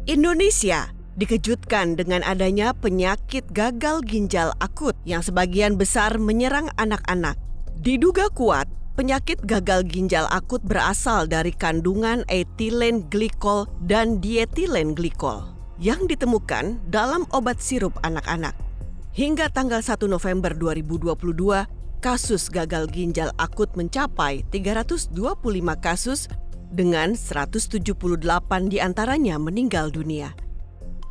Indonesia dikejutkan dengan adanya penyakit gagal ginjal akut yang sebagian besar menyerang anak-anak. Diduga kuat, penyakit gagal ginjal akut berasal dari kandungan etilen glikol dan dietilen glikol yang ditemukan dalam obat sirup anak-anak. Hingga tanggal 1 November 2022, kasus gagal ginjal akut mencapai 325 kasus dengan 178 diantaranya meninggal dunia.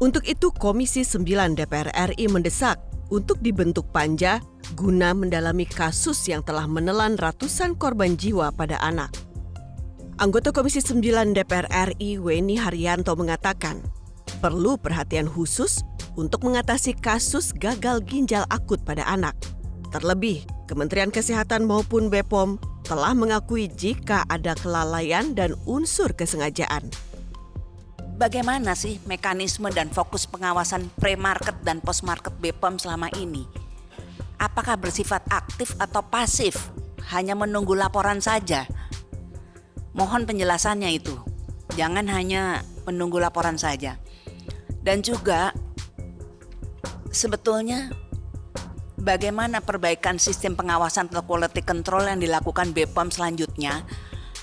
Untuk itu, Komisi 9 DPR RI mendesak untuk dibentuk panja guna mendalami kasus yang telah menelan ratusan korban jiwa pada anak. Anggota Komisi 9 DPR RI Weni Haryanto mengatakan, perlu perhatian khusus untuk mengatasi kasus gagal ginjal akut pada anak. Terlebih, Kementerian Kesehatan maupun BPOM telah mengakui jika ada kelalaian dan unsur kesengajaan. Bagaimana sih mekanisme dan fokus pengawasan pre-market dan post-market BPOM selama ini? Apakah bersifat aktif atau pasif? Hanya menunggu laporan saja? Mohon penjelasannya itu. Jangan hanya menunggu laporan saja. Dan juga sebetulnya bagaimana perbaikan sistem pengawasan atau quality control yang dilakukan BPOM selanjutnya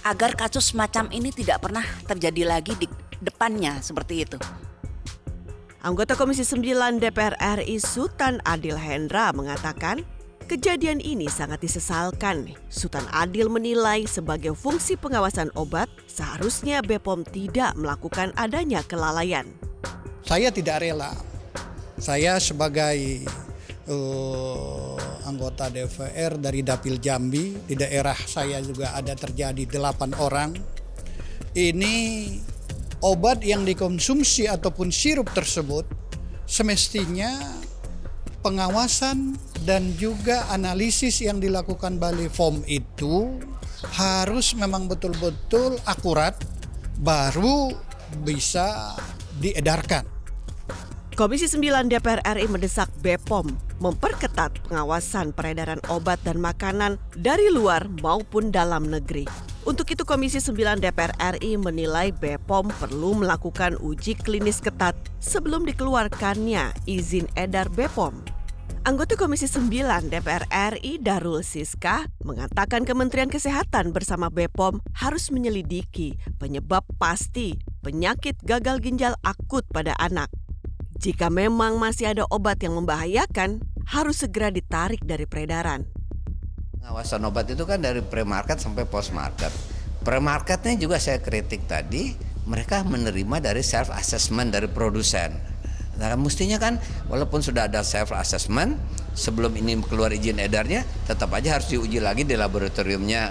agar kasus semacam ini tidak pernah terjadi lagi di depannya seperti itu. Anggota Komisi 9 DPR RI Sultan Adil Hendra mengatakan, kejadian ini sangat disesalkan. Sultan Adil menilai sebagai fungsi pengawasan obat, seharusnya BPOM tidak melakukan adanya kelalaian. Saya tidak rela. Saya sebagai anggota DPR dari Dapil Jambi, di daerah saya juga ada terjadi 8 orang. Ini obat yang dikonsumsi ataupun sirup tersebut semestinya pengawasan dan juga analisis yang dilakukan Bali POM itu harus memang betul-betul akurat baru bisa diedarkan. Komisi 9 DPR RI mendesak BPOM memperketat pengawasan peredaran obat dan makanan dari luar maupun dalam negeri. Untuk itu, Komisi 9 DPR RI menilai BPOM perlu melakukan uji klinis ketat sebelum dikeluarkannya izin edar BPOM. Anggota Komisi 9 DPR RI Darul Siska mengatakan Kementerian Kesehatan bersama BPOM harus menyelidiki penyebab pasti penyakit gagal ginjal akut pada anak. Jika memang masih ada obat yang membahayakan, harus segera ditarik dari peredaran. Pengawasan obat itu kan dari pre-market sampai post-market. Pre-marketnya juga saya kritik tadi, mereka menerima dari self-assessment dari produsen. Nah, mestinya kan walaupun sudah ada self-assessment, sebelum ini keluar izin edarnya, tetap aja harus diuji lagi di laboratoriumnya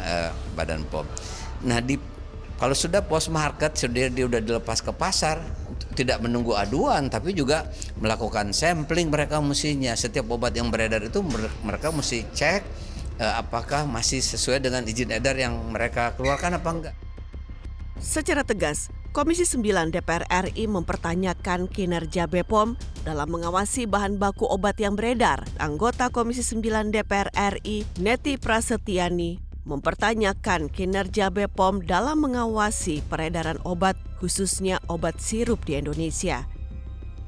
Badan POM. Nah, kalau sudah post-market, dia udah dilepas ke pasar, tidak menunggu aduan, tapi juga melakukan sampling mereka mestinya. Setiap obat yang beredar itu mereka mesti cek apakah masih sesuai dengan izin edar yang mereka keluarkan apa enggak. Secara tegas, Komisi 9 DPR RI mempertanyakan kinerja BPOM dalam mengawasi bahan baku obat yang beredar. Anggota Komisi 9 DPR RI Neti Prasetyani mempertanyakan kinerja BPOM dalam mengawasi peredaran obat, khususnya obat sirup di Indonesia.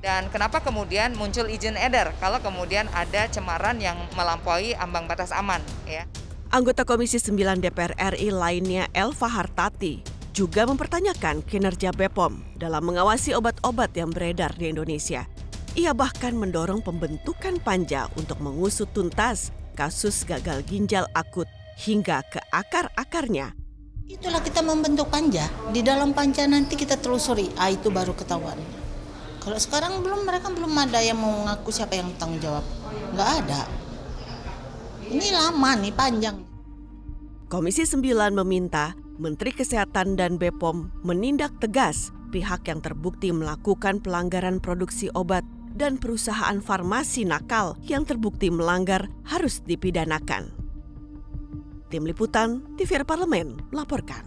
Dan kenapa kemudian muncul izin edar kalau kemudian ada cemaran yang melampaui ambang batas aman, ya? Anggota Komisi 9 DPR RI lainnya Elva Hartati juga mempertanyakan kinerja BPOM dalam mengawasi obat-obat yang beredar di Indonesia. Ia bahkan mendorong pembentukan panja untuk mengusut tuntas kasus gagal ginjal akut hingga ke akar-akarnya. Itulah kita membentuk panja. Di dalam panja nanti kita telusuri, itu baru ketahuan. Kalau sekarang mereka belum ada yang mau ngaku siapa yang tanggung jawab. Nggak ada. Ini lama nih, panjang. Komisi 9 meminta Menteri Kesehatan dan BPOM menindak tegas pihak yang terbukti melakukan pelanggaran produksi obat dan perusahaan farmasi nakal yang terbukti melanggar harus dipidanakan. Tim Liputan TVRI Parlemen melaporkan.